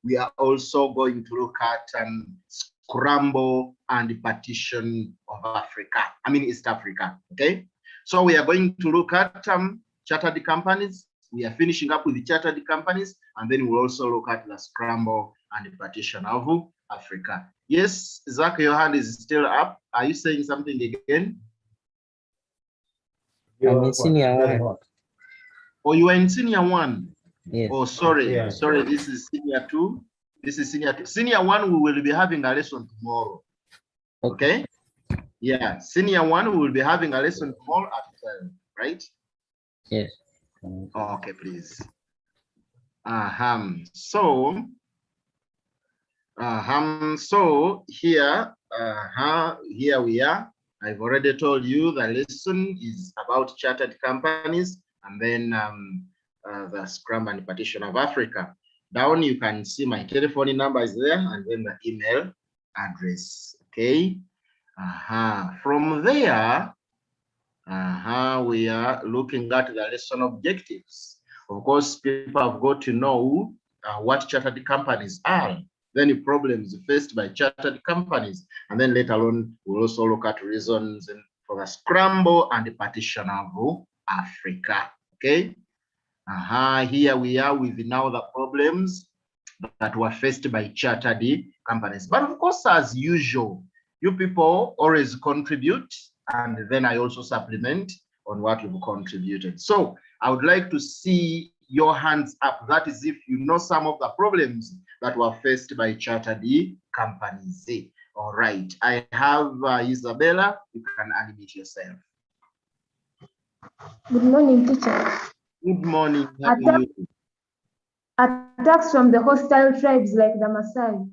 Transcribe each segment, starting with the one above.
we are also going to look at Scramble and Partition of Africa. I mean, East Africa, okay? So we are going to look at chartered companies. We are finishing up with the chartered companies, and then we'll also look at the Scramble and the Partition of Africa. Yes, Zach, your hand is still up. Are you saying something again? I'm in senior 1. Oh, you are in senior 1? Yes. Oh, sorry. Sorry, this is senior 2. This is senior 2. Senior 1, we will be having a lesson tomorrow. Okay? Yeah, senior 1, we will be having a lesson tomorrow at 12, right? Yes. Okay, please. So here, here we are. I've already told you the lesson is about chartered companies, and then the Scramble and Partition of Africa. Down you can see my telephone number is there, and then the email address. Okay. From there, we are looking at the lesson objectives. Of course, people have got to know what chartered companies are, then the problems faced by chartered companies, and then later on we'll also look at reasons for the Scramble and the Partition of Africa. Okay. Here we are with now the problems that were faced by chartered companies. But of course, as usual, you people always contribute, and then I also supplement on what you've contributed. So I would like to see your hands up. That is if you know some of the problems that were faced by chartered companies. All right, I have Isabella. You can unmute yourself. Good morning, teacher. Good morning. Attacks from the hostile tribes like the Maasai.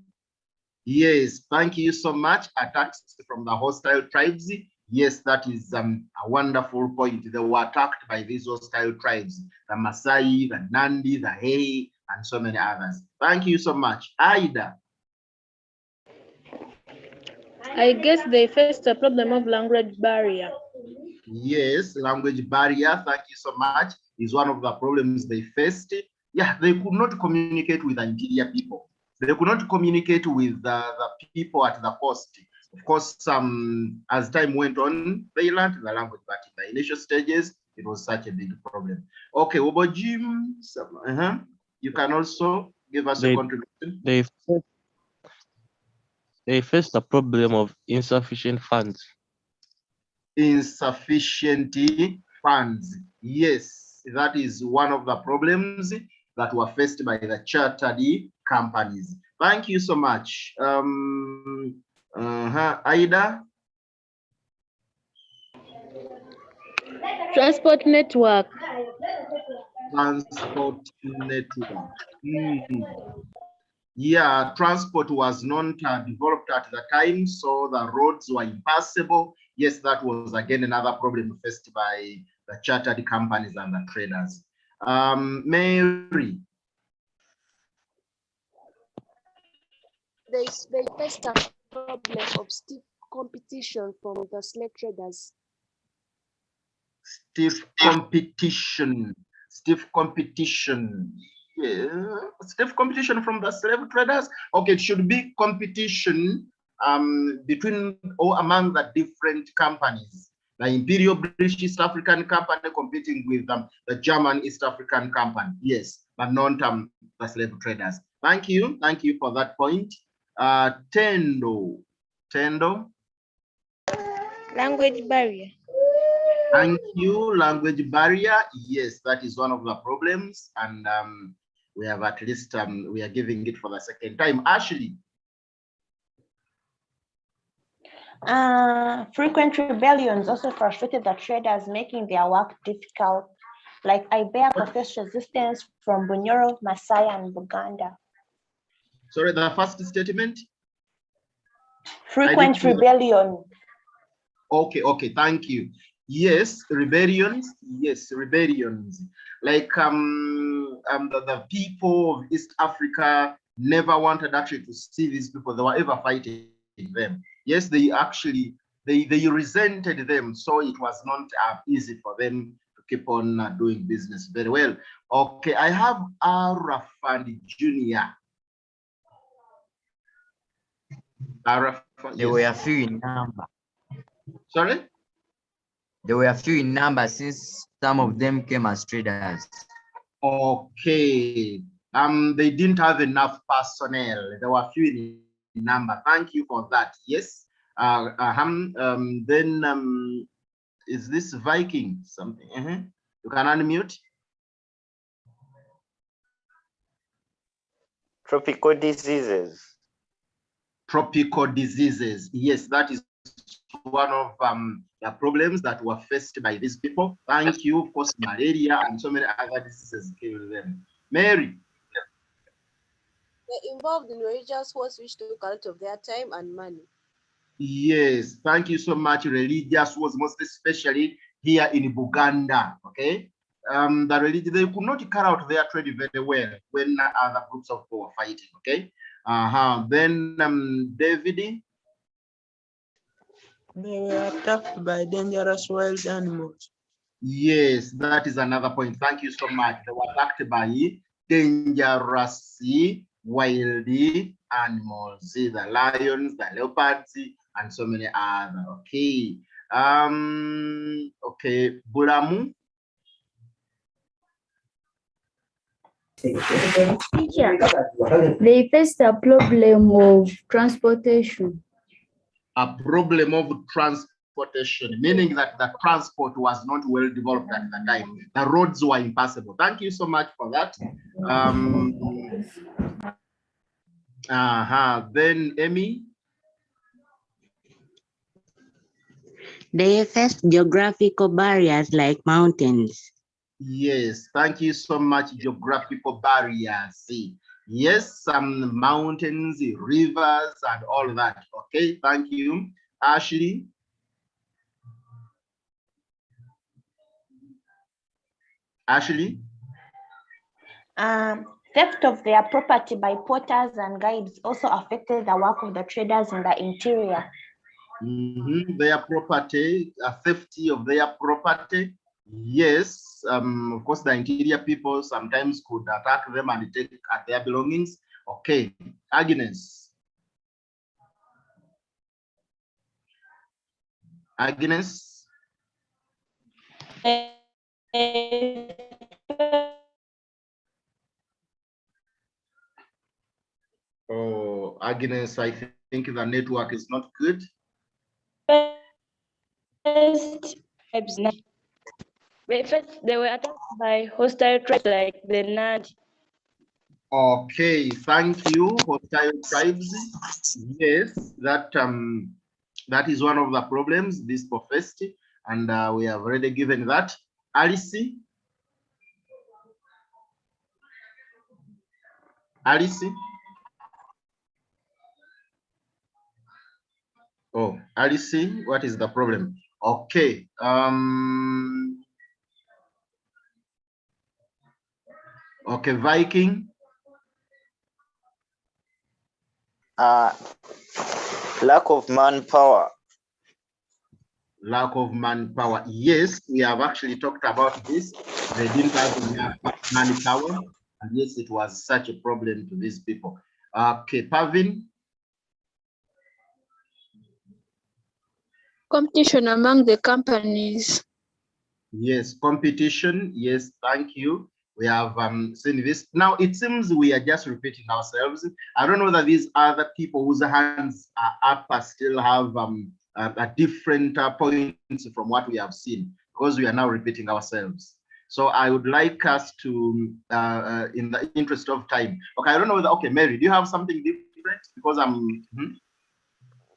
Yes, thank you so much. Attacks from the hostile tribes. Yes, that is a wonderful point. They were attacked by these hostile tribes, the Maasai, the Nandi, the Hay, and so many others. Thank you so much. Aida. I guess they faced a problem of language barrier. Yes, language barrier, thank you so much, is one of the problems they faced. Yeah, they could not communicate with the interior people. They could not communicate with the people at the coast. Of course, as time went on, they learned the language, but in the initial stages, it was such a big problem. Okay, Obojim, you can also give us a contribution. They faced the problem of insufficient funds. Insufficient funds. Yes, that is one of the problems that were faced by the chartered companies. Thank you so much. Aida? Transport network. Transport network. Yeah, transport was not developed at the time, so the roads were impassable. Yes, that was again another problem faced by the chartered companies and the traders. Mary. They faced a problem of stiff competition from the slave traders. Stiff competition. Stiff competition. Yeah. Stiff competition from the slave traders. Okay, it should be competition between or among the different companies. The Imperial British East African Company competing with the German East African Company. Yes, but not the slave traders. Thank you for that point. Tendo. Language barrier. Thank you. Language barrier. Yes, that is one of the problems, and we have at least we are giving it for the second time. Ashley. Frequent rebellions also frustrated the traders, making their work difficult. Like Iberia faced resistance from Bunyoro, Maasai, and Uganda. Sorry, the first statement? Frequent rebellion. Okay, thank you. Yes, rebellions. Yes, rebellions. Like the people of East Africa never wanted actually to see these people. They were ever fighting them. Yes, they actually they resented them, so it was not easy for them to keep on doing business very well. Okay, I have Arafandi Jr. They were few in number. Sorry? They were few in number since some of them came as traders. Okay. They didn't have enough personnel. There were few in number. Thank you for that. Yes. Then is this Viking something? You can unmute. Tropical diseases. Tropical diseases. Yes, that is one of the problems that were faced by these people. Thank you. Of course, malaria and so many other diseases kill them. Mary. They involved in religious wars which took a lot of their time and money. Yes, thank you so much. Religious wars, most especially here in Uganda. Okay, the religion, they could not carry out their trade very well when other groups of people were fighting. Okay, then David. They were attacked by dangerous wild animals. Yes, that is another point. Thank you so much. They were attacked by dangerous wild animals, the lions, the leopards, and so many other. Okay. Okay, Bulamu. Teacher, they faced a problem of transportation. A problem of transportation, meaning that the transport was not well developed at the time. The roads were impassable. Thank you so much for that. Then Emmy. They face geographical barriers like mountains. Yes, thank you so much. Geographical barriers. Yes, some mountains, rivers, and all that. Okay, thank you. Ashley. Ashley. Theft of their property by porters and guides also affected the work of the traders in the interior. Their property, theft of their property. Yes, of course, the interior people sometimes could attack them and take their belongings. Okay, Agnes. Agnes. Oh, Agnes, I think the network is not good. They were attacked by hostile tribes like the Nandi. Okay, thank you, hostile tribes. Yes, that is one of the problems this faced, and we have already given that. Alice. Alice. Oh, Alice, what is the problem? Okay. Okay, Viking. Lack of manpower. Lack of manpower. Yes, we have actually talked about this. They didn't have enough manpower, and yes, it was such a problem to these people. Okay, Pavin. Competition among the companies. Yes, competition. Yes, thank you. We have seen this. Now, it seems we are just repeating ourselves. I don't know that these other people whose hands are up still have a different points from what we have seen, because we are now repeating ourselves. So I would like us to, in the interest of time. Okay, I don't know whether, okay, Mary, do you have something different? Because I'm...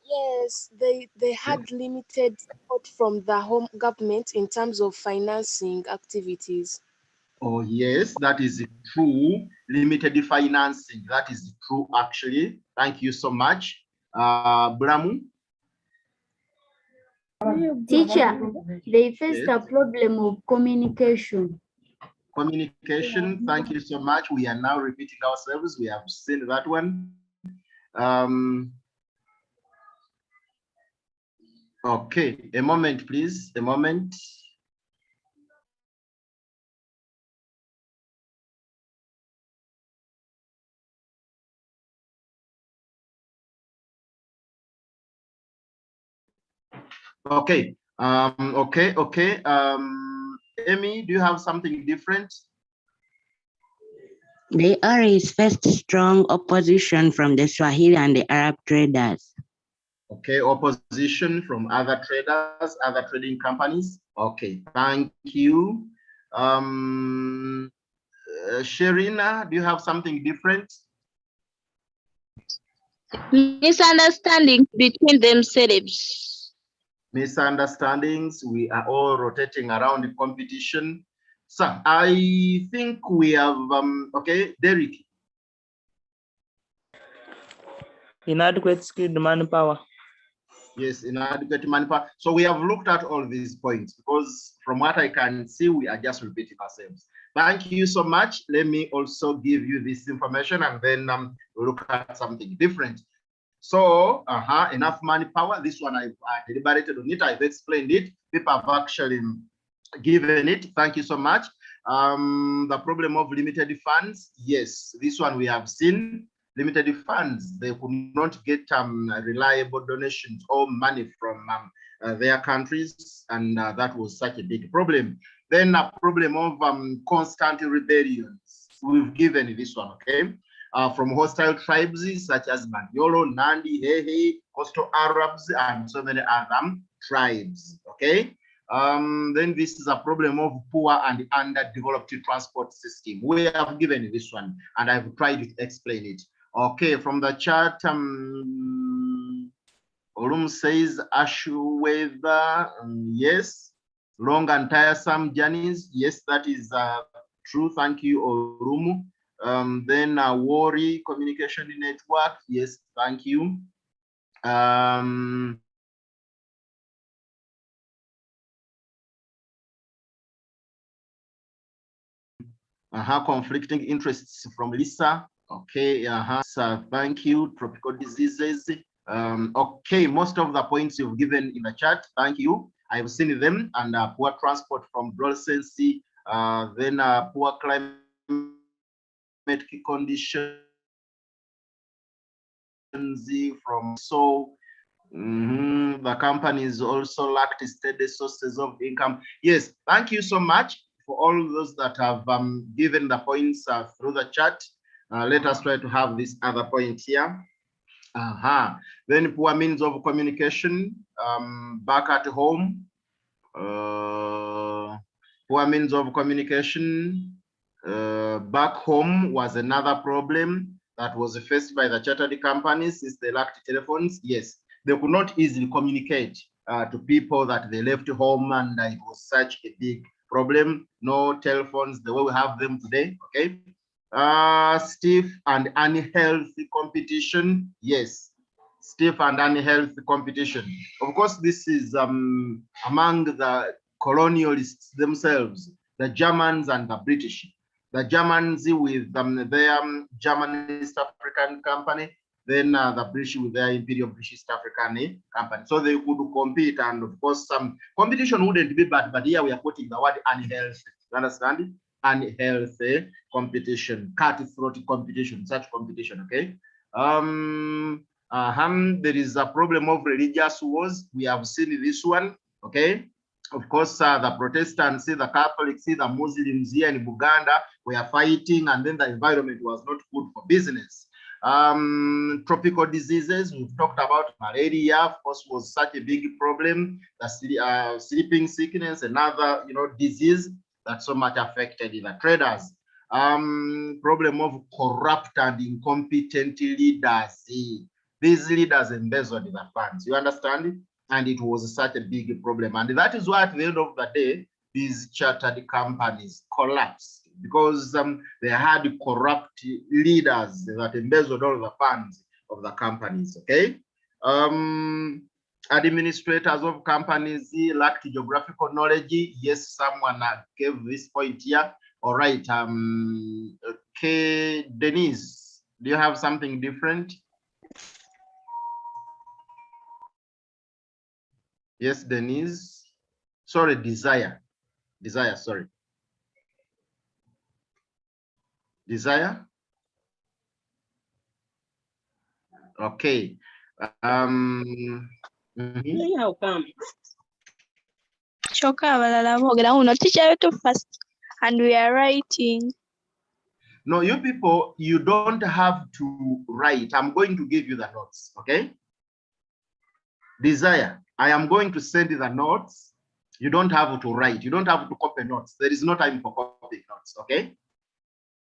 Yes, they had limited support from the home government in terms of financing activities. Oh, yes, that is true. Limited financing, that is true, actually. Thank you so much. Bramu? Teacher, they faced a problem of communication. Communication, thank you so much. We are now repeating ourselves. We have seen that one. Okay, a moment, please, a moment. Okay. Okay. Amy, do you have something different? The ARIs faced strong opposition from the Swahili and the Arab traders. Okay, opposition from other traders, other trading companies. Okay, thank you. Sherina, do you have something different? Misunderstandings between themselves. Misunderstandings. We are all rotating around the competition. So I think we have, okay, Derek. Inadequate skilled manpower. Yes, inadequate manpower. So we have looked at all these points because from what I can see, we are just repeating ourselves. Thank you so much. Let me also give you this information and then we'll look at something different. So, enough manpower. This one I've deliberated on it. I've explained it. People have actually given it. Thank you so much. The problem of limited funds. Yes, this one we have seen. Limited funds. They could not get reliable donations or money from their countries, and that was such a big problem. Then a problem of constant rebellions. We've given this one, okay? From hostile tribes such as Manyolo, Nandi, Hehe, Coastal Arabs, and so many other tribes, okay? Then this is a problem of poor and underdeveloped transport system. We have given this one, and I've tried to explain it. Okay, from the chat, Olum says Ashu weather, yes. Long and tiresome journeys, yes, that is true. Thank you, Olum. Then worry communication network, yes, thank you. Conflicting interests from Lisa. Okay, so thank you. Tropical diseases. Okay, most of the points you've given in the chat, thank you. I've seen them, and poor transport from Brolsensi, then poor climate conditions from the companies also lacked steady sources of income. Yes, thank you so much for all those that have given the points through the chat. Let us try to have this other point here. Then poor means of communication back at home. Poor means of communication back home was another problem that was faced by the chartered companies since they lacked telephones. Yes, they could not easily communicate to people that they left home, and it was such a big problem. No telephones the way we have them today, okay? Stiff and unhealthy competition. Yes, stiff and unhealthy competition. Of course, this is among the colonialists themselves, the Germans and the British. The Germans with their German East African company, then the British with their Imperial British East African company. So they could compete, and of course, some competition wouldn't be bad, but here we are putting the word unhealthy. You understand? Unhealthy competition, cutthroat competition, such competition, okay? There is a problem of religious wars. We have seen this one, okay? Of course, the Protestants, the Catholics, the Muslims here in Uganda were fighting, and then the environment was not good for business. Tropical diseases, we've talked about malaria, of course, was such a big problem. The sleeping sickness, another disease that so much affected the traders. Problem of corrupt and incompetent leaders. These leaders embezzled the funds, you understand? And it was such a big problem. And that is why at the end of the day, these chartered companies collapsed because they had corrupt leaders that embezzled all the funds of the companies, okay? Administrators of companies lacked geographical knowledge. Yes, someone gave this point here. All right, okay, Denise, do you have something different? Yes, Denise. Sorry, Desire. Desire, sorry. Desire? Okay. I'll come. kyokka abalala boogera wuno teacher wetu first and we are writing. No, you people, you don't have to write. I'm going to give you the notes, okay? Desire, I am going to send you the notes. You don't have to write. You don't have to copy notes. There is no time for copying notes, okay?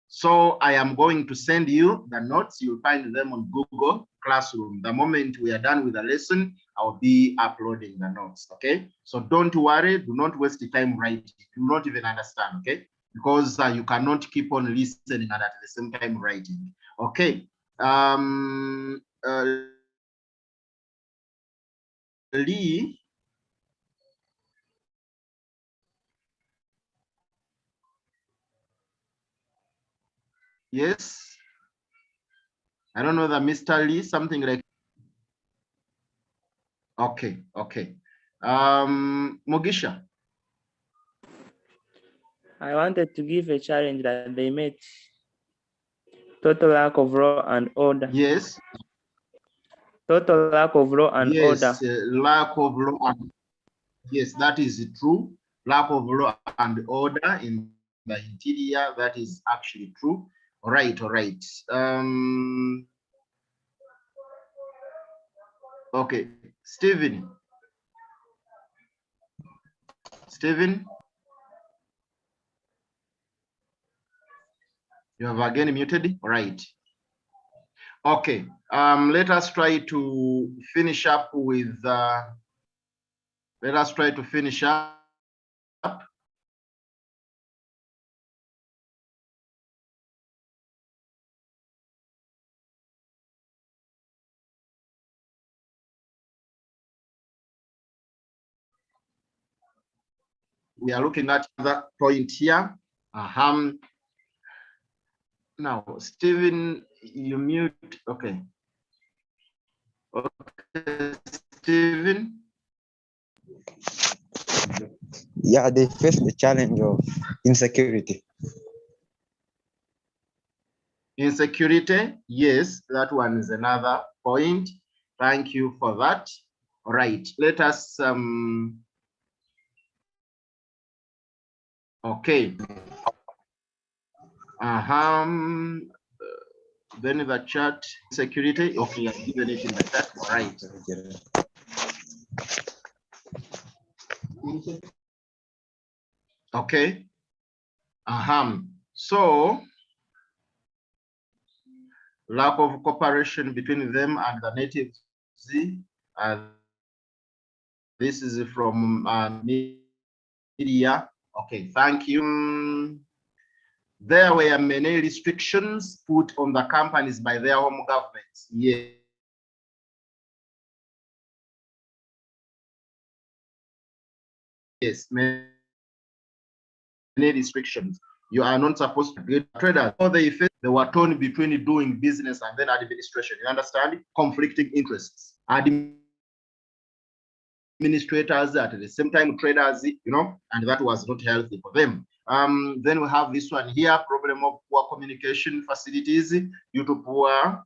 So I am going to send you the notes. You'll find them on Google Classroom. The moment we are done with the lesson, I'll be uploading the notes, okay? So don't worry. Do not waste the time writing. Do not even understand, okay? Because you cannot keep on listening and at the same time writing, okay? Lee, yes, I don't know that Mr. Lee, something like, okay. Mugisha. I wanted to give a challenge that they met total lack of law and order. Yes. Total lack of law and order. Lack of law and, yes, that is true. Lack of law and order in the interior, that is actually true. All right. Okay, Stephen, you have again muted. All right. Okay, let us try to finish up with, we are looking at the point here. Now, Stephen, you mute. Okay. Okay, Stephen. Yeah, they face the challenge of insecurity. Insecurity, yes, that one is another point. Thank you for that. All right, let us okay. Then the chat security. Okay, I've given it in the chat. All right. Okay. So lack of cooperation between them and the natives. This is from media. Okay, thank you. There were many restrictions put on the companies by their home governments. Yes. Yes, many restrictions. You are not supposed to get traders. They were torn between doing business and then administration. You understand? Conflicting interests. Administrators at the same time traders, and that was not healthy for them. Then we have this one here, problem of poor communication facilities due to poor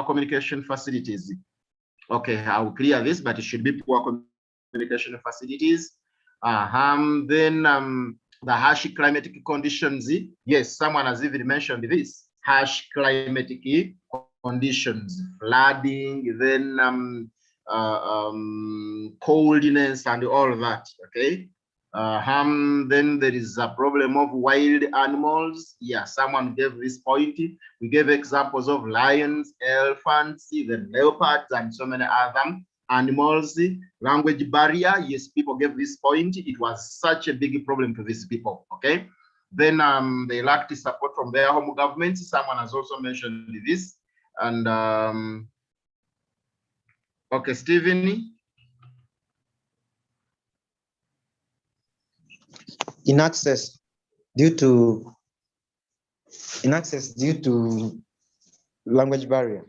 communication facilities. Okay, I'll clear this, but it should be poor communication facilities. Then the harsh climatic conditions. Yes, someone has even mentioned this. Harsh climatic conditions, flooding, then coldness and all that. Okay. Then there is a problem of wild animals. Yeah, someone gave this point. We gave examples of lions, elephants, even leopards, and so many other animals. Language barrier. Yes, people gave this point. It was such a big problem to these people. Okay. Then they lacked support from their home governments. Someone has also mentioned this. And okay, Stephen. Inaccess due to language barrier.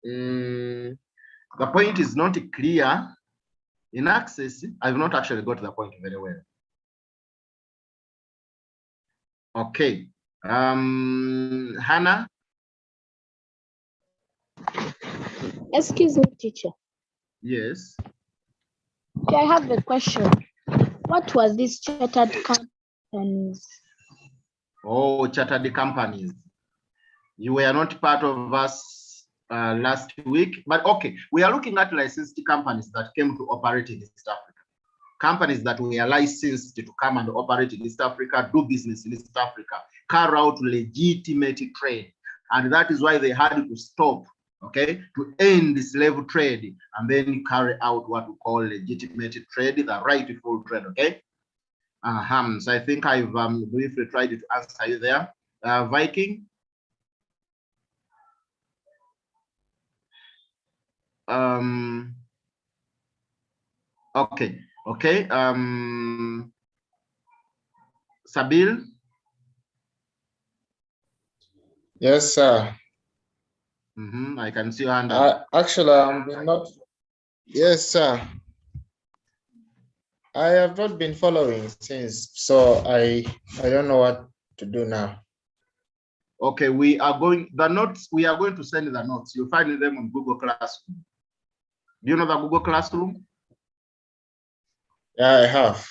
The point is not clear. In access, I've not actually got the point very well. Okay. Hannah. Excuse me, teacher. Yes. I have a question. What was this chartered companies? Oh, chartered companies. You were not part of us last week, but okay, we are looking at licensed companies that came to operate in East Africa. Companies that were licensed to come and operate in East Africa, do business in East Africa, carry out legitimate trade. And that is why they had to stop, okay, to end the slave trade and then carry out what we call legitimate trade, the rightful trade, okay? So I think I've briefly tried to answer you there. Viking? Okay. Sabil? Yes, sir. I can see your hand up. Actually, I'm not. Yes, sir. I have not been following since, so I don't know what to do now. Okay, we are going to send the notes. You'll find them on Google Classroom. Do you know the Google Classroom? Yeah, I have.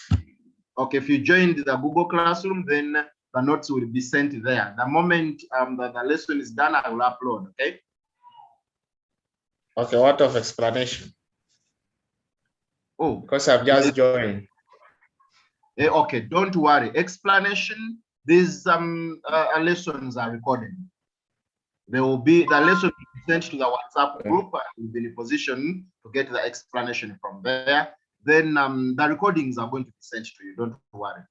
Okay, if you joined the Google Classroom, then the notes will be sent there. The moment the lesson is done, I will upload, okay? Okay, what of explanation? Oh. Because I've just joined. Okay, don't worry. Explanation, these lessons are recorded. The lesson will be sent to the WhatsApp group and we'll be in a position to get the explanation from there. Then the recordings are going to be sent to you, don't worry.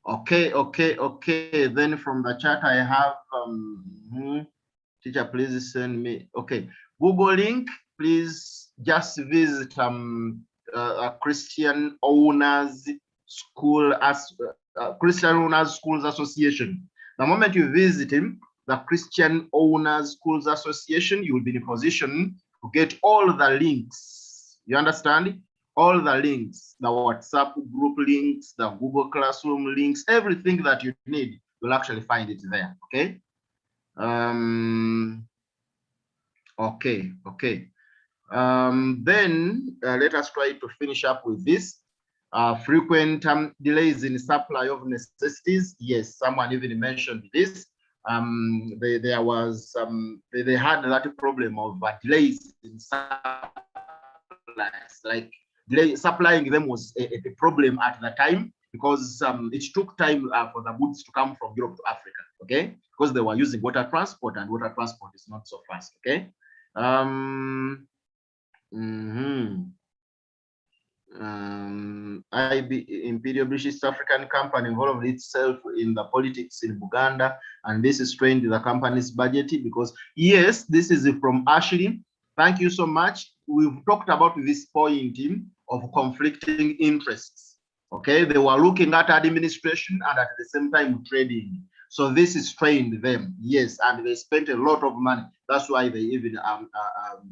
Okay. Then from the chat I have, teacher, please send me, okay. Google link, please just visit a Christian Owners School Christian Owners Schools Association. The moment you visit him, the Christian Owners Schools Association, you will be in a position to get all the links. You understand? All the links, the WhatsApp group links, the Google Classroom links, everything that you need, you'll actually find it there. Okay. Okay. Then let us try to finish up with this. Frequent delays in supply of necessities. Yes, someone even mentioned this. There was they had that problem of delays in supplies, like supplying them was a problem at the time because it took time for the goods to come from Europe to Africa, okay? Because they were using water transport and water transport is not so fast, okay? Imperial British East African company involved itself in the politics in Uganda, and this strained the company's budget because, yes, this is from Ashley. Thank you so much. We've talked about this point of conflicting interests. Okay, they were looking at administration and at the same time trading. So this strained them, yes, and they spent a lot of money. That's why they even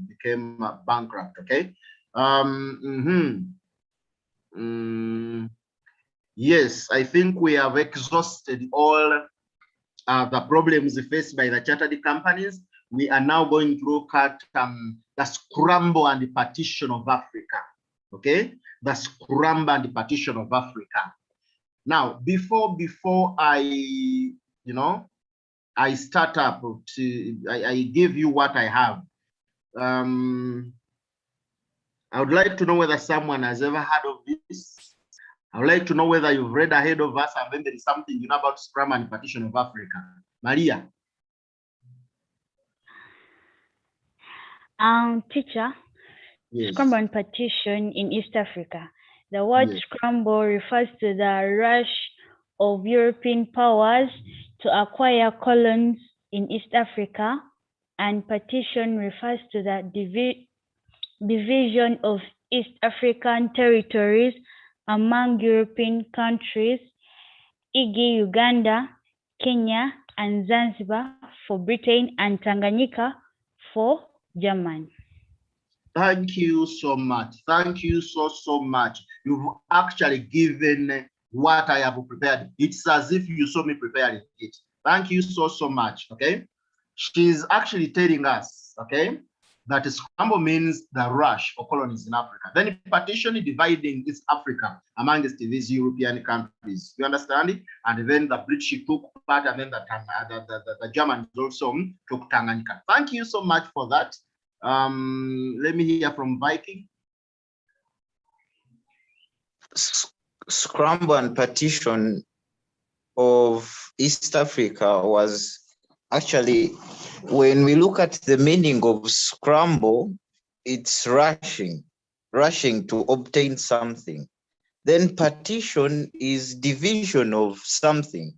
became bankrupt. Okay. Yes, I think we have exhausted all the problems faced by the chartered companies. We are now going to look at the scramble and the partition of Africa. Okay, the scramble and the partition of Africa. Now, before I, I start up I give you what I have. I would like to know whether someone has ever heard of this. I would like to know whether you've read ahead of us and then there is something you know about scramble and partition of Africa. Maria. Teacher, yes. Scramble and partition in East Africa. The word scramble refers to the rush of European powers to acquire colonies in East Africa, and partition refers to the division of East African territories among European countries, e.g. Uganda, Kenya, and Zanzibar for Britain, and Tanganyika for Germany. Thank you so much. Thank you so much. You've actually given what I have prepared. It's as if you saw me preparing it. Thank you so much. Okay. She's actually telling us, okay, that scramble means the rush of colonies in Africa. Then partition dividing East Africa amongst these European countries. You understand it? And then the British took part, and then the Germans also took Tanganyika. Thank you so much for that. Let me hear from Viking. Scramble and partition of East Africa was actually, when we look at the meaning of scramble, it's rushing to obtain something. Then partition is division of something.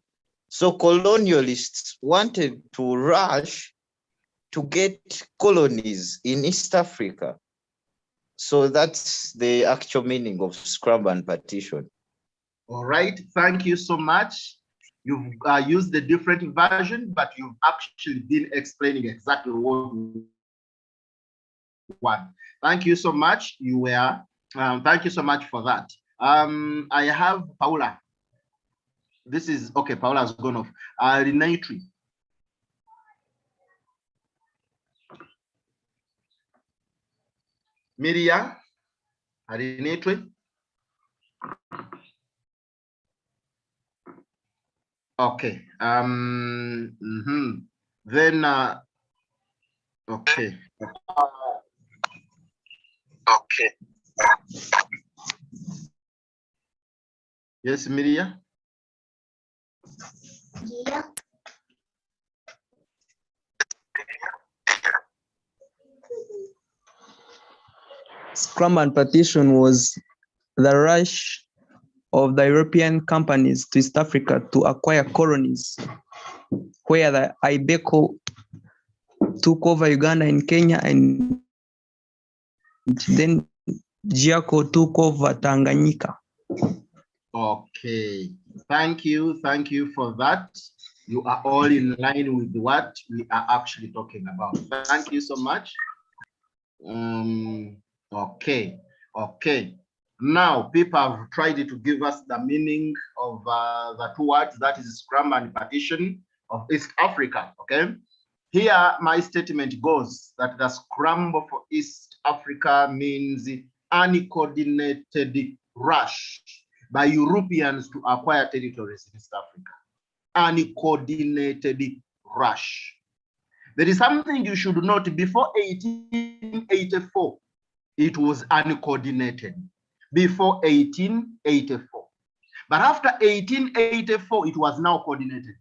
So colonialists wanted to rush to get colonies in East Africa. So that's the actual meaning of scramble and partition. All right, thank you so much. You've used the different version, but you've actually been explaining exactly what you want. Thank you so much. You were, thank you so much for that. I have Paula. This is, okay, Paula's gone off. Renatri. Miria, Renatri. Okay. Then okay. Okay. Yes, Miria. Yeah. Scramble and partition was the rush of the European companies to East Africa to acquire colonies, where the Ibeco took over Uganda and Kenya, and then Giaco took over Tanganyika. Okay, thank you for that. You are all in line with what we are actually talking about. Thank you so much. Okay. Now, people have tried to give us the meaning of the two words, that is scramble and partition of East Africa, okay? Here, my statement goes that the scramble for East Africa means uncoordinated rush by Europeans to acquire territories in East Africa. Uncoordinated rush. There is something you should note. Before 1884, it was uncoordinated. Before 1884. But after 1884, it was now coordinated.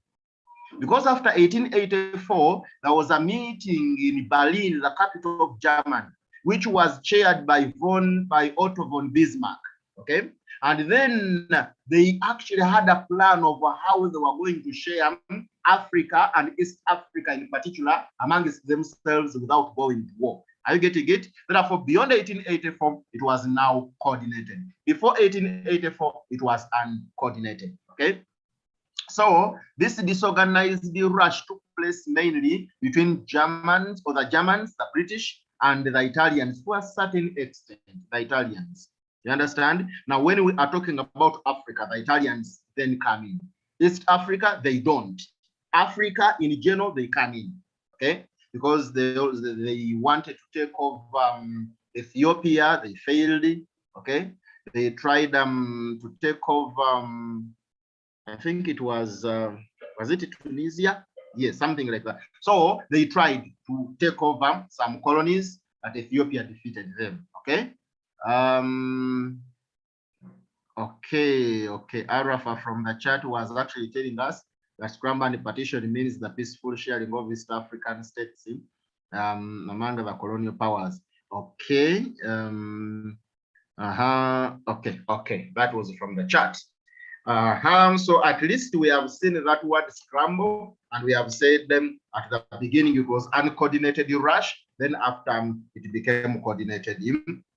Because after 1884, there was a meeting in Berlin, the capital of Germany, which was chaired by Otto von Bismarck, okay? And then they actually had a plan of how they were going to share Africa and East Africa in particular amongst themselves without going to war. Are you getting it? Therefore, beyond 1884, it was now coordinated. Before 1884, it was uncoordinated, okay? So this disorganized rush took place mainly between Germans, or the Germans, the British, and the Italians, to a certain extent, the Italians. You understand? Now, when we are talking about Africa, the Italians then come in. East Africa, they don't. Africa, in general, they come in, okay? Because they wanted to take over Ethiopia, they failed, okay? They tried to take over, I think it was it Tunisia? Yes, something like that. So they tried to take over some colonies, but Ethiopia defeated them, okay? Okay. Arafa from the chat was actually telling us that scramble and partition means the peaceful sharing of East African states among the colonial powers. Okay. Okay. That was from the chat. So at least we have seen that word scramble, and we have said them at the beginning it was uncoordinated rush, then after it became coordinated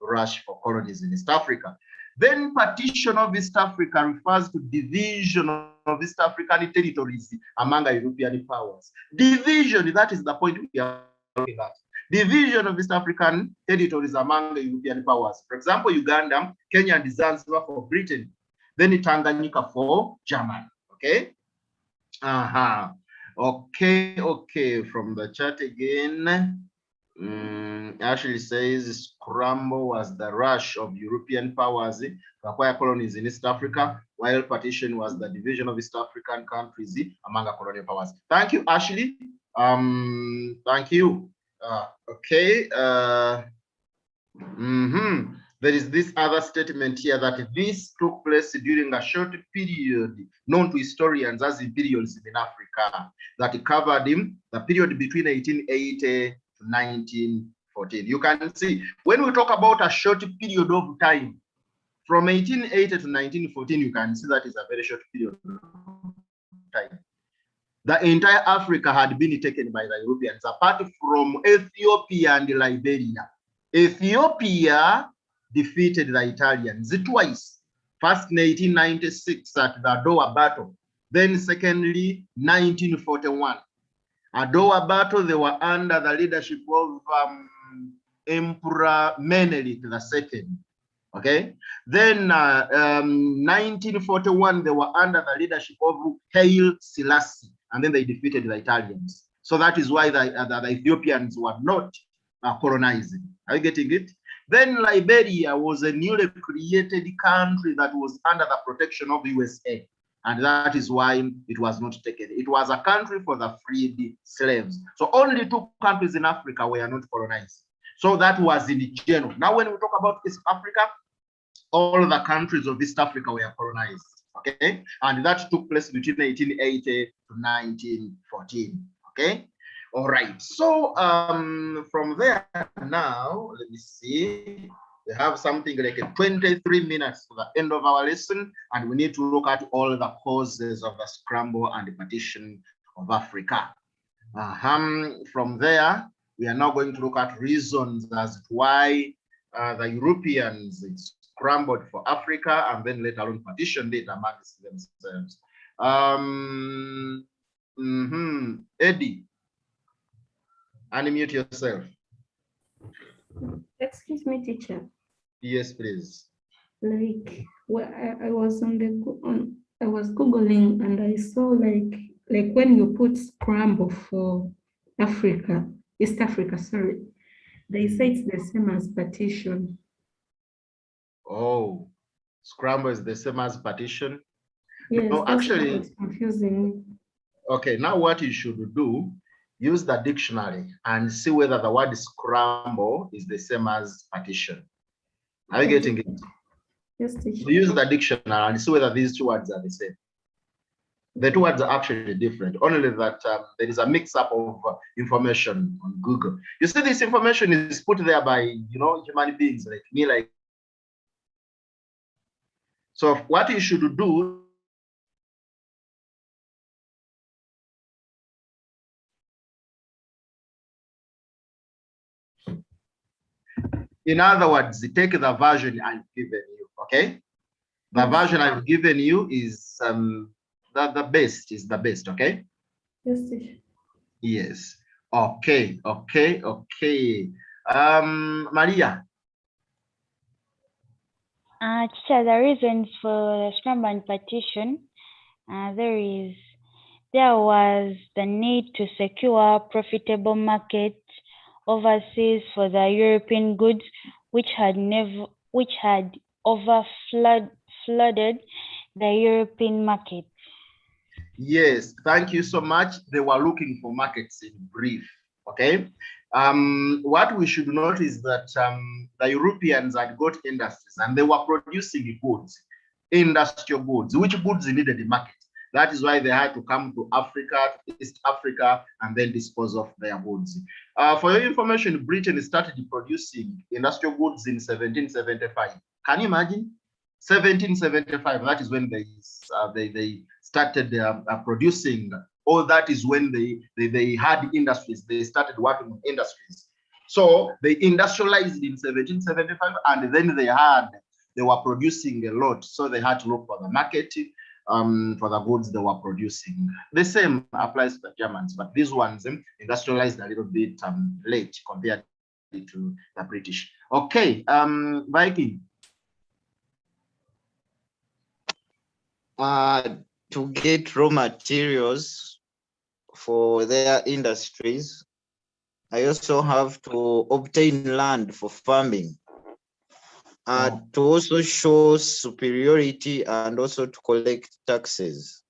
rush for colonies in East Africa. Then partition of East Africa refers to division of East African territories among European powers. Division, that is the point we are looking at. Division of East African territories among the European powers. For example, Uganda, Kenya, and Zanzibar for Britain. Then Tanganyika for Germany. Okay. Okay. From the chat again. Actually says Scramble was the rush of European powers to acquire colonies in East Africa, while partition was the division of East African countries among the colonial powers. Thank you, Ashley. Thank you. Okay. There is this other statement here that this took place during a short period known to historians as imperialism in Africa that covered the period between 1880 to 1914. You can see when we talk about a short period of time from 1880 to 1914, you can see that is a very short period of time. The entire Africa had been taken by the Europeans, apart from Ethiopia and Liberia. Ethiopia defeated the Italians twice. First in 1896 at the Adowa Battle. Then secondly, 1941. Adowa Battle, they were under the leadership of Emperor Menelik II. Okay. Then 1941, they were under the leadership of Haile Selassie. And then they defeated the Italians. So that is why the Ethiopians were not colonizing. Are you getting it? Then Liberia was a newly created country that was under the protection of the USA. And that is why it was not taken. It was a country for the freed slaves. So only 2 countries in Africa were not colonized. So that was in general. Now when we talk about East Africa, all the countries of East Africa were colonized. Okay, and that took place between 1880 to 1914. Okay, all right. So from there now, let me see. We have something like 23 minutes to the end of our lesson, and we need to look at all the causes of the scramble and the partition of Africa. From there, we are now going to look at reasons as to why the Europeans scrambled for Africa and then later on partitioned it amongst themselves. Eddie, unmute yourself. Excuse me, teacher. Yes, please. Like, I was I was Googling and I saw like when you put scramble for Africa, East Africa, sorry, they say it's the same as partition. Oh, scramble is the same as partition? Yes, no, actually, it's confusing. Okay, now what you should do, use the dictionary and see whether the word scramble is the same as partition. Are you getting it? Yes, teacher. So use the dictionary and see whether these 2 words are the same. The 2 words are actually different, only that there is a mix-up of information on Google. You see, this information is put there by, human beings like me, like. So what you should do, in other words, take the version I've given you, okay? The version I've given you is the best, okay? Yes, teacher. Yes. Okay. Maria. Teacher, the reasons for the scramble and partition, there was the need to secure profitable markets overseas for the European goods, which had flooded the European market. Yes, thank you so much. They were looking for markets in brief. Okay. What we should note is that the Europeans had got industries and they were producing goods, industrial goods, which goods needed the market. That is why they had to come to Africa, to East Africa, and then dispose of their goods. For your information, Britain started producing industrial goods in 1775. Can you imagine? 1775, that is when they started producing, or that is when they had industries. They started working on industries. So they industrialized in 1775, and then they were producing a lot. So they had to look for the market for the goods they were producing. The same applies to the Germans, but these ones industrialized a little bit late compared to the British. Okay, Viking. To get raw materials for their industries, I also have to obtain land for farming, to also show superiority and also to collect taxes.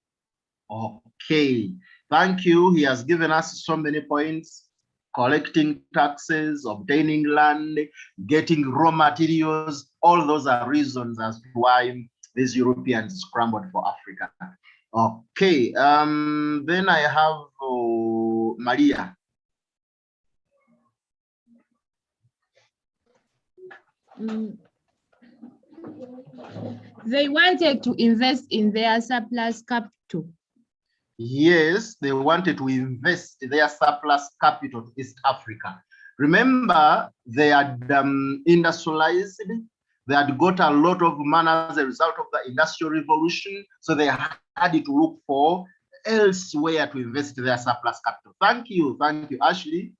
Okay, thank you. He has given us so many points: collecting taxes, obtaining land, getting raw materials. All those are reasons as to why these Europeans scrambled for Africa. Okay, then I have Maria. They wanted to invest in their surplus capital. Yes, they wanted to invest their surplus capital to East Africa. Remember, they had industrialized, they had got a lot of money as a result of the Industrial Revolution, so they had to look for elsewhere to invest their surplus capital. Thank you, Ashley.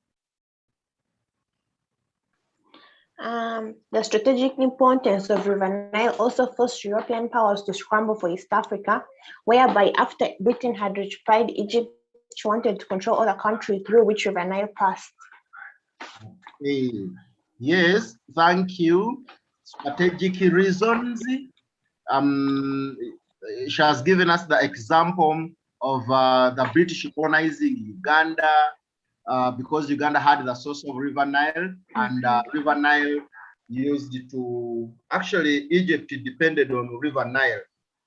The strategic importance of River Nile also forced European powers to scramble for East Africa, whereby after Britain had occupied Egypt, she wanted to control all the country through which River Nile passed. Okay. Yes, thank you. Strategic reasons. She has given us the example of the British colonizing Uganda, because Uganda had the source of River Nile, and River Nile used to, actually Egypt depended on River Nile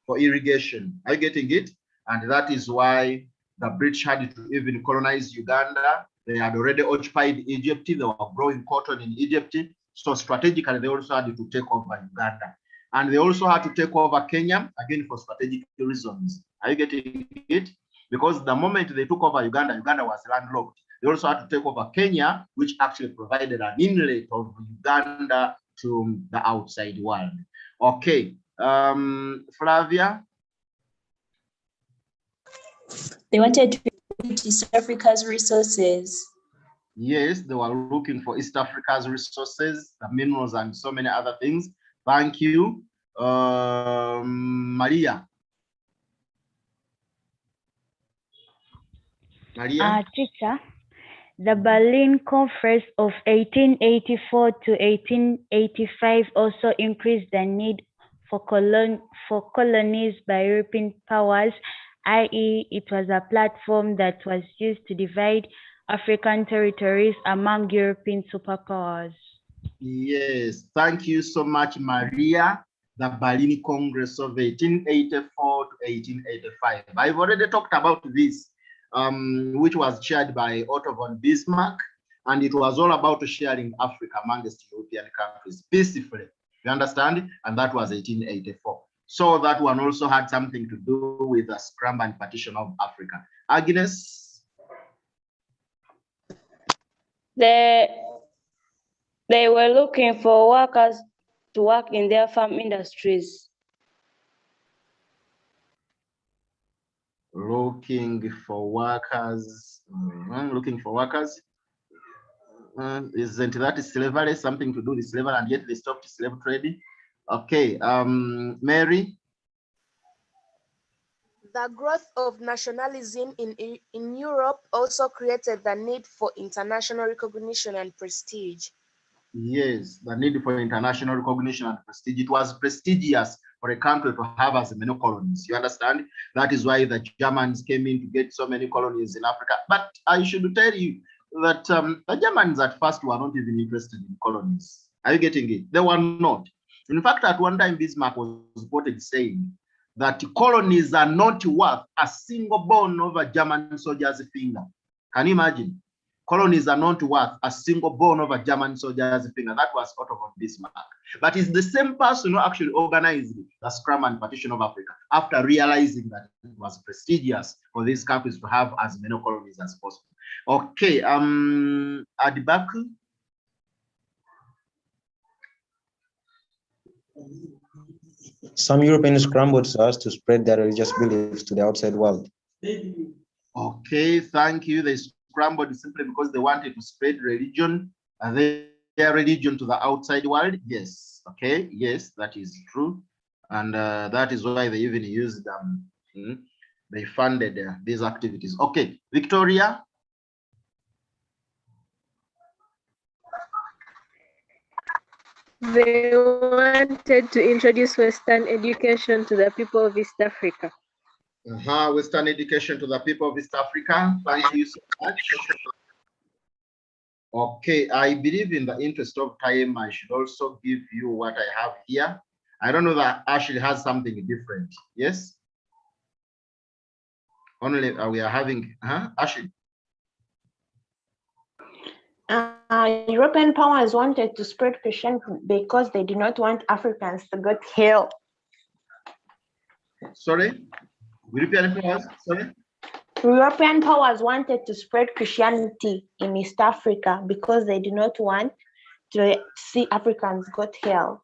for irrigation. Are you getting it? And that is why the British had to even colonize Uganda. They had already occupied Egypt. They were growing cotton in Egypt. So strategically, they also had to take over Uganda. And they also had to take over Kenya, again, for strategic reasons. Are you getting it? Because the moment they took over Uganda, Uganda was landlocked. They also had to take over Kenya, which actually provided an inlet of Uganda to the outside world. Okay, Flavia? They wanted to use East Africa's resources. Yes, they were looking for East Africa's resources, the minerals and so many other things. Thank you. Maria? Teacher, the Berlin Conference of 1884 to 1885 also increased the need for colonies by European powers, i.e., it was a platform that was used to divide African territories among European superpowers. Yes, thank you so much, Maria. The Berlin Congress of 1884 to 1885. I've already talked about this, which was chaired by Otto von Bismarck, and it was all about sharing Africa amongst European countries peacefully. You understand? And that was 1884. So that one also had something to do with the Scramble Partition of Africa. Agnes? They were looking for workers to work in their farm industries. Looking for workers. Isn't that slavery? Something to do with slavery, and yet they stopped slave trading. Okay, Mary? The growth of nationalism in Europe also created the need for international recognition and prestige. Yes, the need for international recognition and prestige. It was prestigious for a country to have as many colonies. You understand? That is why the Germans came in to get so many colonies in Africa. But I should tell you that the Germans at first were not even interested in colonies. Are you getting it? They were not. In fact, at one time, Bismarck was quoted saying that colonies are not worth a single bone of a German soldier's finger. Can you imagine? Colonies are not worth a single bone of a German soldier's finger. That was Otto von Bismarck. But it's the same person who actually organized the Scramble Partition of Africa after realizing that it was prestigious for these countries to have as many colonies as possible. Okay, Adibaku. Some Europeans scrambled so as to spread their religious beliefs to the outside world. Okay, thank you. They scrambled simply because they wanted to spread religion and their religion to the outside world. Yes, okay, yes, that is true. And that is why they even used them. They funded these activities. Okay, Victoria. They wanted to introduce Western education to the people of East Africa. Western education to the people of East Africa. Thank you so much. Okay, I believe in the interest of time, I should also give you what I have here. I don't know that Ashley has something different. Yes? Only we are having, Ashley? European powers wanted to spread Christianity because they did not want Africans to go to hell. Sorry? European powers? Sorry? European powers wanted to spread Christianity in East Africa because they do not want to see Africans go to hell.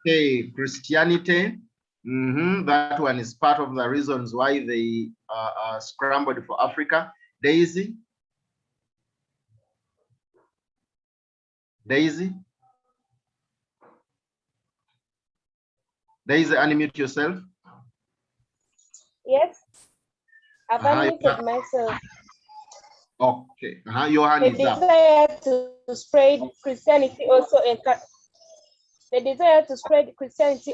Okay, Christianity. That one is part of the reasons why they scrambled for Africa. Daisy? Daisy? Daisy, unmute yourself. Yes, I've unmuted myself. Okay, your hand The is up. desire to spread Christianity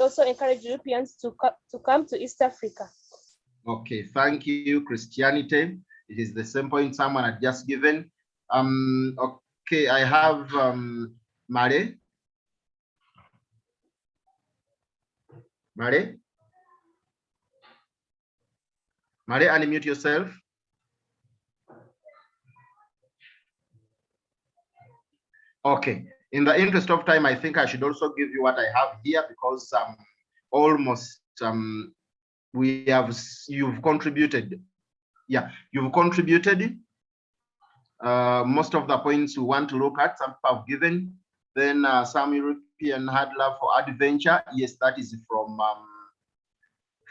also encouraged Europeans to come to East Africa. Okay, thank you, Christianity. It is the same point someone had just given. Okay, I have Mare. Mare? Mare, unmute yourself. Okay, in the interest of time, I think I should also give you what I have here because almost you've contributed. Yeah, you've contributed most of the points we want to look at. Some people have given. Then some European had love for adventure. Yes, that is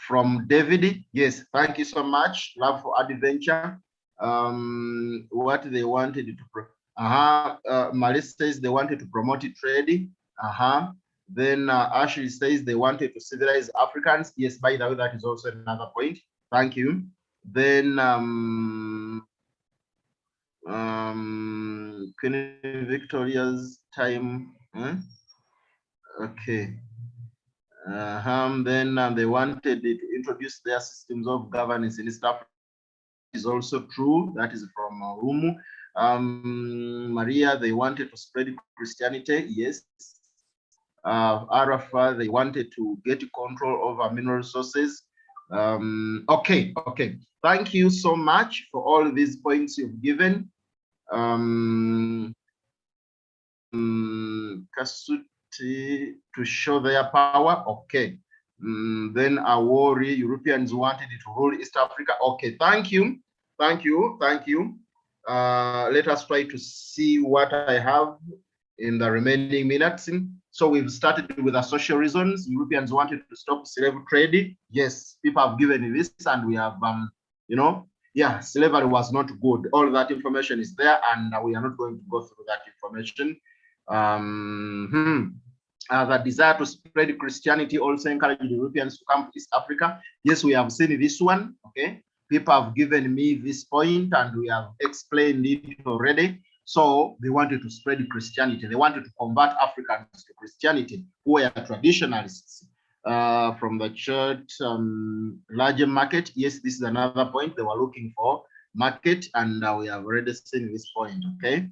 from David. Yes, thank you so much. Love for adventure. What they wanted to Maris says they wanted to promote trade. Then Ashley says they wanted to civilize Africans. Yes, by the way, that is also another point. Thank you. Then Queen Victoria's time. Okay. Then they wanted to introduce their systems of governance in East Africa. Is also true. That is from Rumu. Maria, they wanted to spread Christianity. Yes. Arafa, they wanted to get control over mineral resources. Okay. Thank you so much for all these points you've given. Kasuti to show their power. Okay. Then Awori, Europeans wanted to rule East Africa. Okay, thank you. Let us try to see what I have in the remaining minutes. So we've started with the social reasons. Europeans wanted to stop slave trade. Yes, people have given this, and we have, yeah, slavery was not good. All that information is there, and we are not going to go through that information. The desire to spread Christianity also encouraged Europeans to come to East Africa. Yes, we have seen this one. Okay, people have given me this point, and we have explained it already. So they wanted to spread Christianity. They wanted to convert Africans to Christianity, who were traditionalists from the church, larger market. Yes, this is another point. They were looking for market, and we have already seen this point. Okay.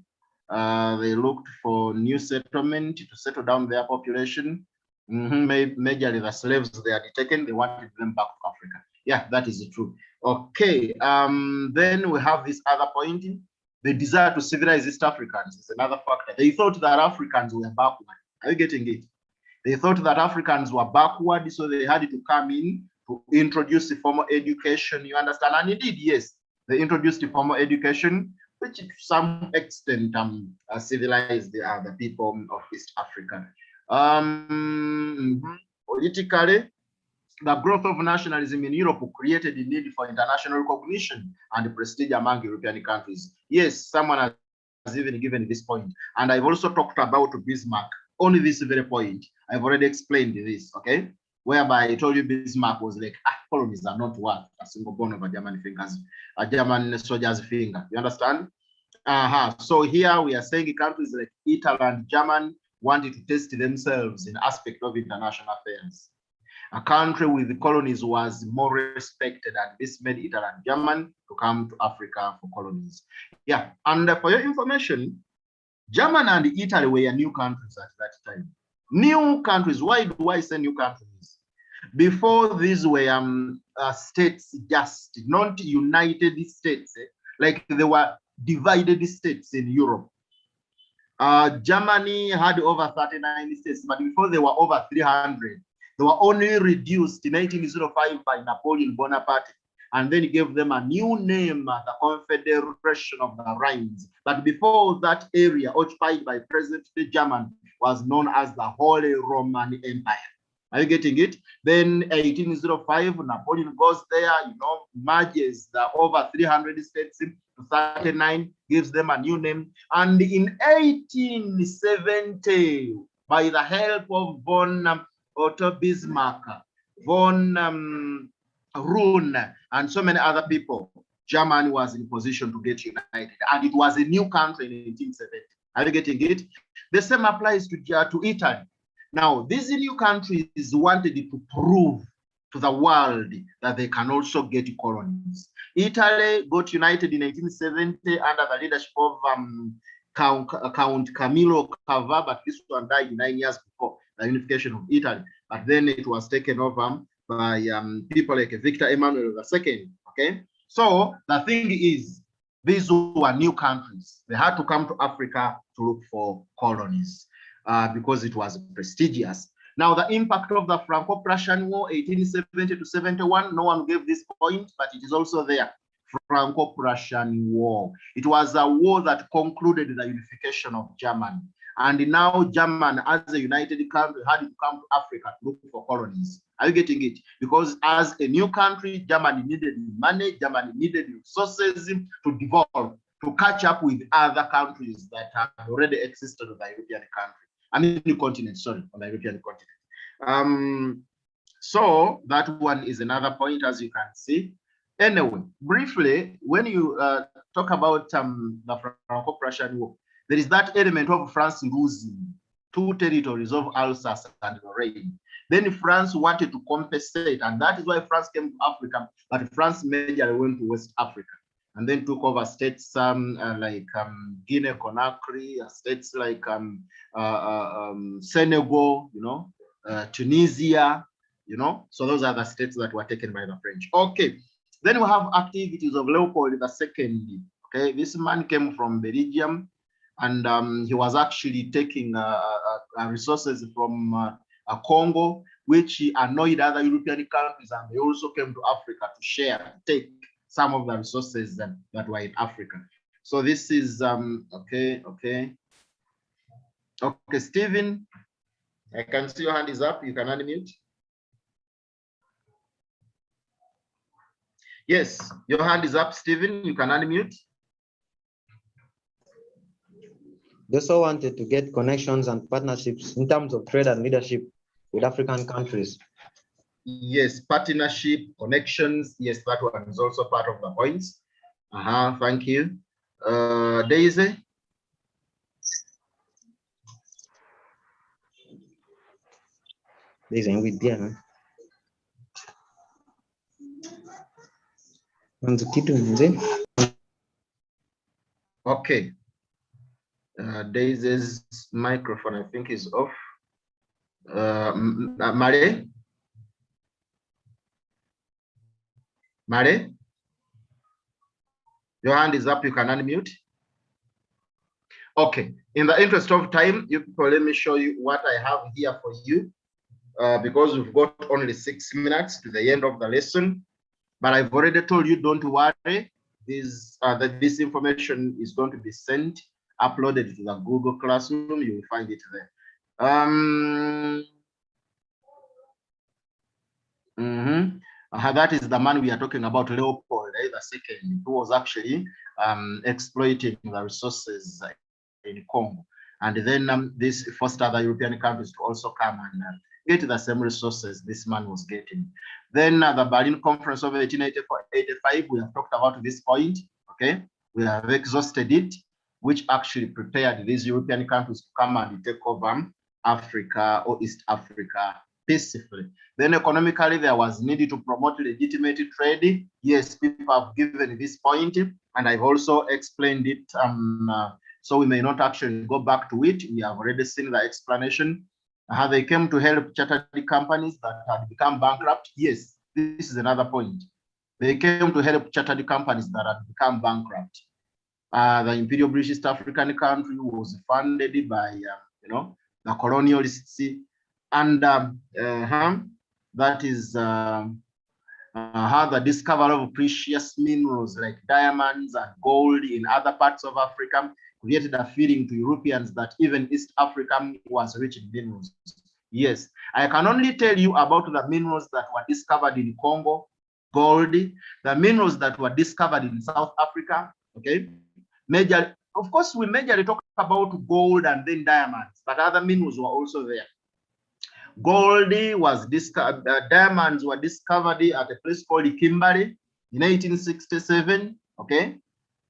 They looked for new settlement to settle down their population. Majorly the slaves they had taken, they wanted them back to Africa. Yeah, that is true. Okay, then we have this other point. The desire to civilize East Africans is another factor. They thought that Africans were backward. Are you getting it? They thought that Africans were backward, so they had to come in to introduce the formal education. You understand? And indeed, yes, they introduced the formal education, which to some extent civilized the people of East Africa. Politically, the growth of nationalism in Europe created the need for international recognition and prestige among European countries. Yes, someone has even given this point. And I've also talked about Bismarck. Only this very point. I've already explained this, okay? Whereby I told you Bismarck was like, colonies are not worth a single bone of a German fingers, a German soldier's finger. You understand? So here we are saying countries like Italy and Germany wanted to test themselves in aspect of international affairs. A country with colonies was more respected, and this made Italy and Germany to come to Africa for colonies. Yeah, and for your information, Germany and Italy were new countries at that time. New countries. Why do I say new countries? Before these were states, just not United States, like they were divided states in Europe. Germany had over 39 states, but before they were over 300. They were only reduced in 1905 by Napoleon Bonaparte, and then he gave them a new name, the Confederation of the Rhines. But before that area occupied by present-day Germany was known as the Holy Roman Empire. Are you getting it? Then 1805, Napoleon goes there, merges the over 300 states to 39, gives them a new name. And in 1870, by the help of von Otto Bismarck, von Roon, and so many other people, Germany was in position to get united. And it was a new country in 1870. Are you getting it? The same applies to Italy. Now, these new countries wanted to prove to the world that they can also get colonies. Italy got united in 1870 under the leadership of Count Camillo Cava, but this one died 9 years before the unification of Italy. But then it was taken over by people like Victor Emmanuel II. Okay, so the thing is, these were new countries. They had to come to Africa to look for colonies because it was prestigious. Now, the impact of the Franco-Prussian War, 1870 to 71, no one gave this point, but it is also there. Franco-Prussian War. It was a war that concluded the unification of Germany. And now Germany, as a united country, had to come to Africa to look for colonies. Are you getting it? Because as a new country, Germany needed money, Germany needed resources to develop, to catch up with other countries that had already existed on the European country. I mean, the continent, sorry, on the European continent. So that one is another point, as you can see. Anyway, briefly, when you talk about the Franco-Prussian War, there is that element of France losing 2 territories of Alsace and Lorraine. Then France wanted to compensate, and that is why France came to Africa, but France majorly went to West Africa and then took over states like Guinea-Conakry, states like Senegal, Tunisia, so those are the states that were taken by the French. Okay, then we have activities of Leopold II. Okay, this man came from Belgium, and he was actually taking resources from Congo, which annoyed other European countries, and they also came to Africa to share, to take some of the resources that were in Africa. So this is, okay, Stephen, I can see your hand is up, you can unmute. Yes, your hand is up, Stephen, you can unmute. They also wanted to get connections and partnerships in terms of trade and leadership with African countries. Yes, partnership, connections. Yes, that one is also part of the points. Thank you. Daisy? Daisy, with there. Okay. Daisy's microphone, I think, is off. Mare? Mare? Your hand is up, you can unmute. Okay, in the interest of time, you people, let me show you what I have here for you, because we've got only 6 minutes to the end of the lesson. But I've already told you, don't worry, that this information is going to be sent, uploaded to the Google Classroom. You will find it there. That is the man we are talking about, Leopold II, who was actually exploiting the resources in Congo. And then this forced other European countries to also come and get the same resources this man was getting. Then the Berlin Conference of 1885, we have talked about this point, okay? We have exhausted it. which actually prepared these European countries to come and take over Africa or East Africa peacefully. Then economically, there was needed to promote legitimate trade. Yes, people have given this point, and I've also explained it. So we may not actually go back to it. We have already seen the explanation. How they came to help chartered companies that had become bankrupt. Yes, this is another point. They came to help chartered companies that had become bankrupt. The Imperial British East African country was funded by, the colonialists, and that is how the discovery of precious minerals like diamonds and gold in other parts of Africa created a feeling to Europeans that even East Africa was rich in minerals. Yes, I can only tell you about the minerals that were discovered in Congo, gold, the minerals that were discovered in South Africa, okay? Of course, we majorly talk about gold and then diamonds, but other minerals were also there. Gold was discovered, diamonds were discovered at a place called Kimberley in 1867, okay?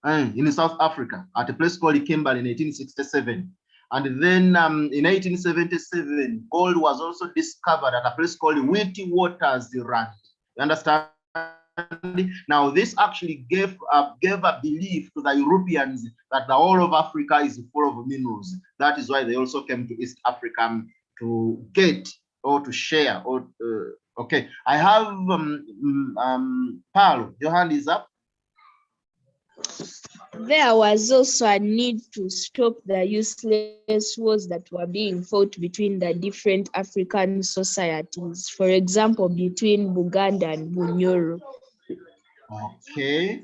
In South Africa, at a place called Kimberley in 1867. And then in 1877, gold was also discovered at a place called Witwatersrand. You understand? Now, this actually gave a belief to the Europeans that the whole of Africa is full of minerals. That is why they also came to East Africa to get or to share. Or okay, I have Paolo, your hand is up. There was also a need to stop the useless wars that were being fought between the different African societies, for example, between Buganda and Bunyoro. Okay.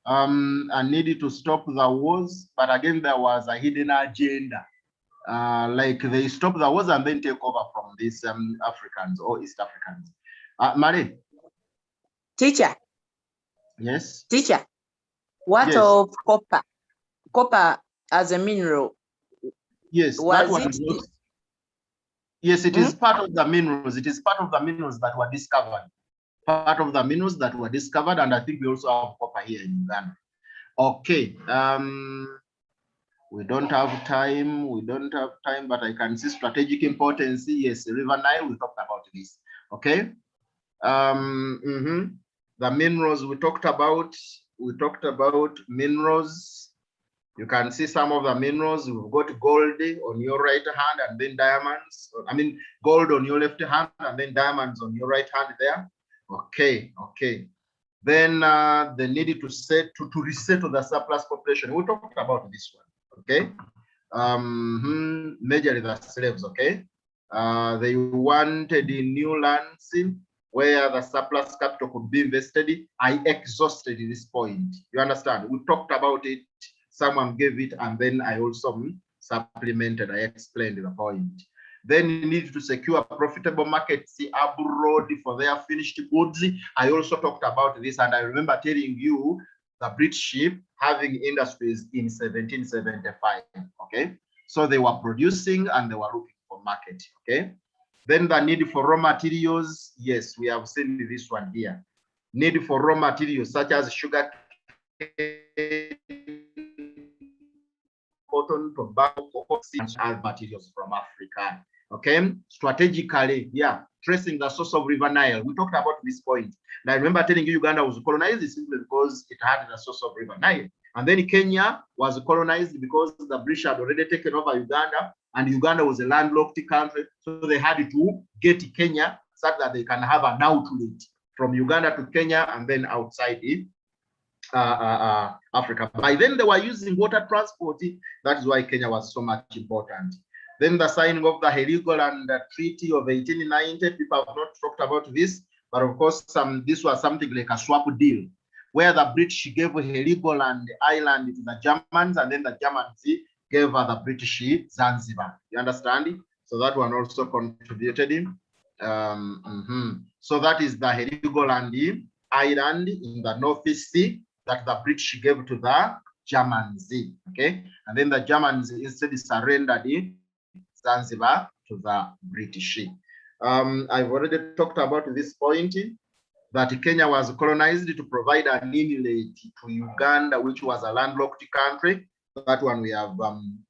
I needed to stop the wars, but again, there was a hidden agenda. Like they stop the wars and then take over from these Africans or East Africans. Marie? Teacher. Yes? Teacher. What Yes. of copper? Copper as a mineral. Yes, was that one it? is yes, it is part of the minerals. It is part of the minerals that were discovered. Part of the minerals that were discovered, and I think we also have copper here in Uganda. Okay. We don't have time. We don't have time, but I can see strategic importance. Yes, River Nile, we talked about this. Okay. The minerals we talked about. We talked about minerals. You can see some of the minerals. We've got gold on your right hand and then diamonds. I mean, gold on your left hand and then diamonds on your right hand there. Okay, okay. Then they needed to resettle the surplus population. We talked about this one, okay? Majorly the slaves, okay? They wanted in new lands where the surplus capital could be invested. I exhausted this point. You understand? We talked about it. Someone gave it, and then I also supplemented. I explained the point. Then you need to secure profitable markets abroad for their finished goods. I also talked about this, and I remember telling you the British having industries in 1775. Okay, so they were producing and they were looking for market. Okay. Then the need for raw materials. Yes, we have seen this one here. Need for raw materials such as sugar, cotton, tobacco, cocoa, and other materials from Africa. Okay, strategically, yeah, tracing the source of River Nile. We talked about this point. And I remember telling you Uganda was colonized simply because it had the source of River Nile. And then Kenya was colonized because the British had already taken over Uganda, and Uganda was a landlocked country. So they had to get Kenya so that they can have an outlet from Uganda to Kenya and then outside it. Africa. By then they were using water transport. That is why Kenya was so much important. Then the signing of the Heligoland Treaty of 1890. People have not talked about this, but of course, this was something like a swap deal, where the British gave Heligoland Island to the Germans, and then the Germans gave the British Zanzibar. You understand? So that one also contributed. So that is the Heligoland Island in the Northeast Sea that the British gave to the Germans. Okay, and then the Germans instead surrendered Zanzibar to the British. I've already talked about this point, that Kenya was colonized to provide an inlet to Uganda, which was a landlocked country. that one we have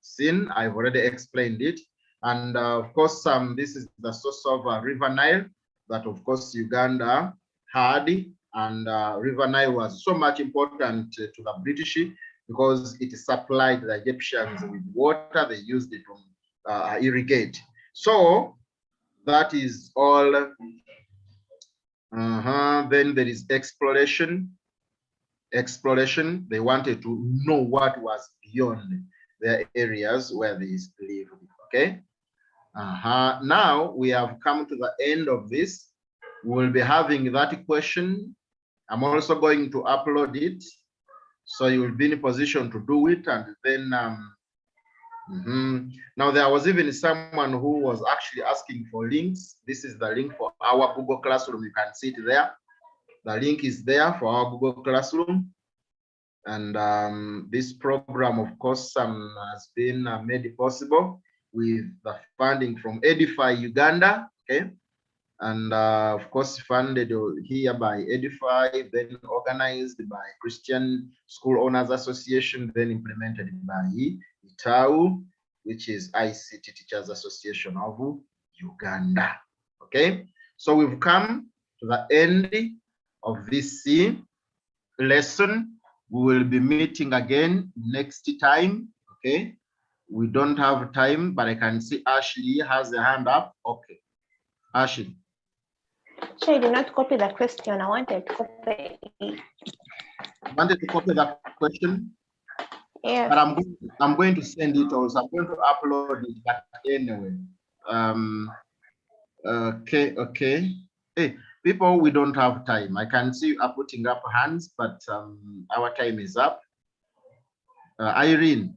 seen. I've already explained it. And of course, this is the source of River Nile that, of course, Uganda had. And River Nile was so much important to the British because it supplied the Egyptians with water. They used it to irrigate. So that is all. Then there is exploration. Exploration. They wanted to know what was beyond their areas where they lived. Okay. Now we have come to the end of this. We'll be having that question. I'm also going to upload it, so you will be in a position to do it. And then now there was even someone who was actually asking for links. This is the link for our Google Classroom. You can see it there. The link is there for our Google Classroom. And this program, of course, has been made possible with the funding from Edify Uganda, okay? And of course, funded here by Edify, then organized by Christian School Owners Association, then implemented by ITAU, which is ICT Teachers Association of Uganda. Okay, so we've come to the end of this lesson. We will be meeting again next time. Okay, we don't have time, but I can see Ashley has a hand up. Okay, Ashley. So I did not copy the question. I wanted to copy it. Wanted to copy that question? Yeah. But I'm going to send it also. I'm going to upload it back anyway. Okay. Hey, people, we don't have time. I can see you are putting up hands, but our time is up. Irene.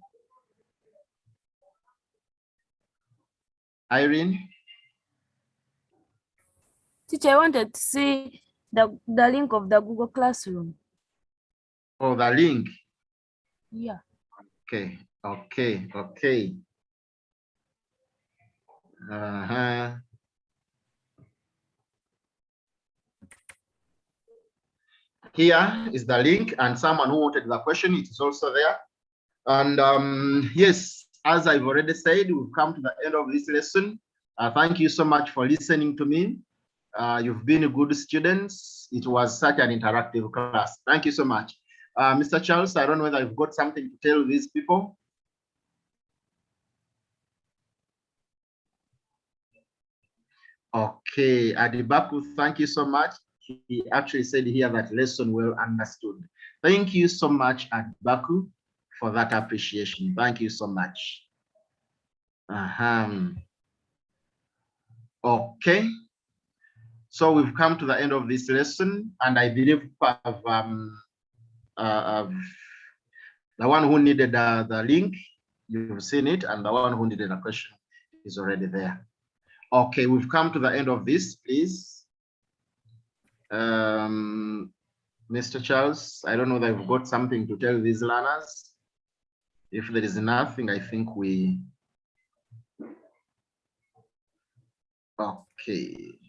Teacher, I wanted to see the link of the Google Classroom. Oh, the link. Yeah. Okay. Here is the link, and someone who wanted the question, it is also there. And yes, as I've already said, we've come to the end of this lesson. Thank you so much for listening to me. You've been good students. It was such an interactive class. Thank you so much. Mr. Charles, I don't know whether you've got something to tell these people. Okay, Adibaku, thank you so much. He actually said here that lesson well understood. Thank you so much, Adibaku, for that appreciation. Thank you so much. Okay. So we've come to the end of this lesson, and I believe the one who needed the link, you've seen it, and the one who needed a question is already there. Okay, we've come to the end of this, please. Mr. Charles, I don't know that I've got something to tell these learners. If there is nothing, I think we... Okay.